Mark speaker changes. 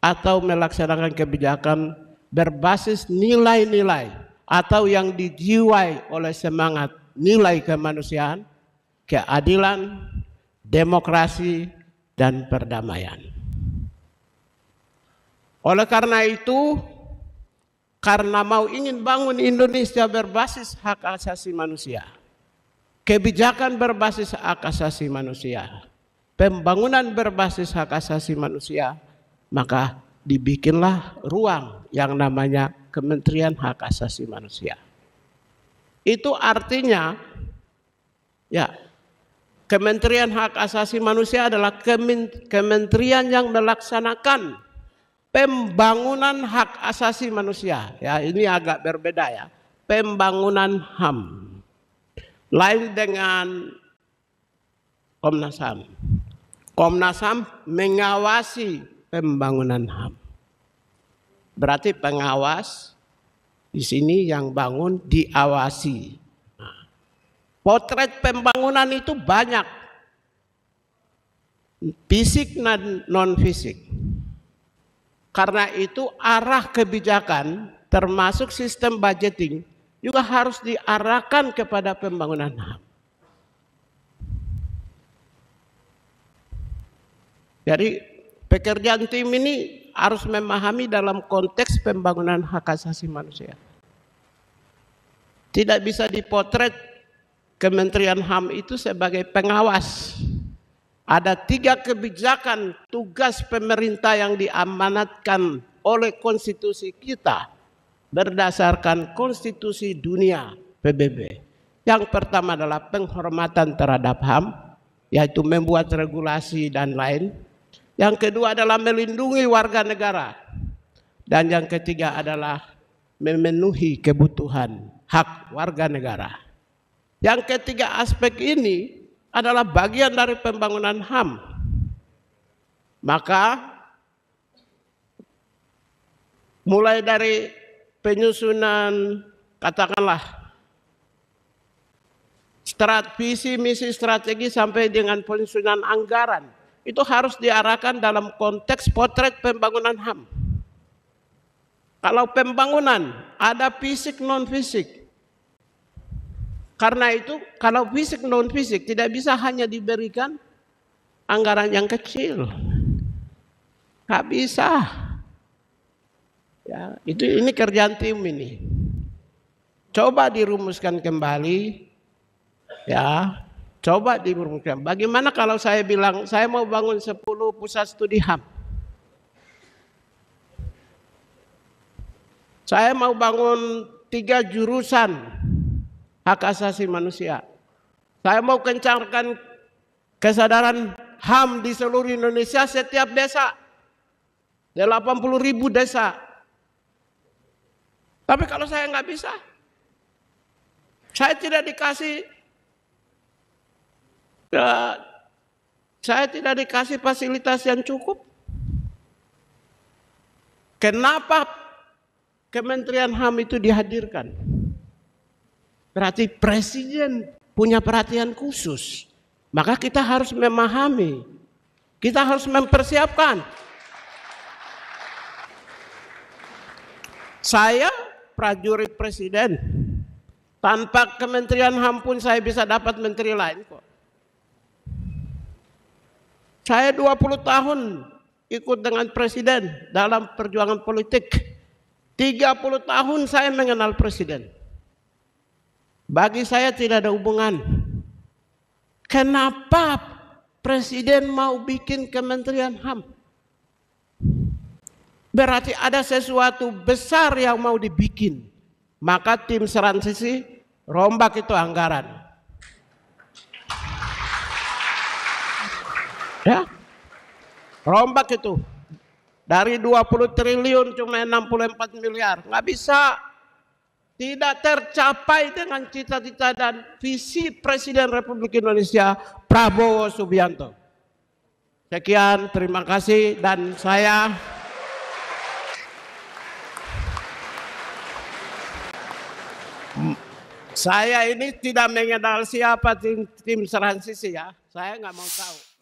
Speaker 1: atau melaksanakan kebijakan berbasis nilai-nilai atau yang dijiwai oleh semangat nilai kemanusiaan, keadilan, demokrasi, dan perdamaian. Oleh karena itu, karena mau ingin bangun Indonesia berbasis hak asasi manusia, kebijakan berbasis hak asasi manusia, pembangunan berbasis hak asasi manusia, maka dibikinlah ruang yang namanya Kementerian Hak Asasi Manusia. Itu artinya, ya, Kementerian Hak Asasi Manusia adalah kementerian yang melaksanakan pembangunan hak asasi manusia. Ya, ini agak berbeda ya. Pembangunan HAM. Lain dengan Komnas HAM. Komnas HAM mengawasi pembangunan HAM. Berarti pengawas di sini yang bangun diawasi. Nah, potret pembangunan itu banyak, fisik dan non fisik. Karena itu arah kebijakan termasuk sistem budgeting juga harus diarahkan kepada pembangunan HAM. Jadi pekerjaan tim ini harus memahami dalam konteks pembangunan hak asasi manusia. Tidak bisa dipotret Kementerian HAM itu sebagai pengawas. Ada 3 kebijakan tugas pemerintah yang diamanatkan oleh konstitusi kita berdasarkan konstitusi dunia PBB. Yang pertama adalah penghormatan terhadap HAM, yaitu membuat regulasi dan lain. Yang kedua adalah melindungi warga negara. Dan yang ketiga adalah memenuhi kebutuhan hak warga negara. Yang ketiga aspek ini adalah bagian dari pembangunan HAM. Maka mulai dari penyusunan katakanlah visi misi strategi sampai dengan penyusunan anggaran, itu harus diarahkan dalam konteks potret pembangunan HAM. Kalau pembangunan ada fisik non fisik. Karena itu kalau fisik non fisik tidak bisa hanya diberikan anggaran yang kecil. Gak bisa. Ya, ini kerjaan tim ini. Coba dirumuskan kembali. Ya, coba dirumuskan. Bagaimana kalau saya bilang saya mau bangun 10 pusat studi HAM? Saya mau bangun 3 jurusan hak asasi manusia. Saya mau kencangkan kesadaran HAM di seluruh Indonesia, setiap desa. 80.000 desa. Tapi kalau saya nggak bisa, saya tidak dikasih fasilitas yang cukup. Kenapa Kementerian HAM itu dihadirkan? Berarti presiden punya perhatian khusus. Maka kita harus memahami. Kita harus mempersiapkan. Saya prajurit presiden. Tanpa Kementerian HAM pun saya bisa dapat menteri lain kok. Saya 20 tahun ikut dengan presiden dalam perjuangan politik. 30 tahun saya mengenal presiden. Bagi saya tidak ada hubungan. Kenapa presiden mau bikin Kementerian HAM? Berarti ada sesuatu besar yang mau dibikin. Maka tim transisi rombak itu anggaran. Ya, rombak itu. Dari 20 triliun cuma 64 miliar. Nggak bisa. Tidak tercapai dengan cita-cita dan visi Presiden Republik Indonesia Prabowo Subianto. Sekian, terima kasih, dan saya ini tidak mengenal siapa tim transisi ya. Saya nggak mau tahu.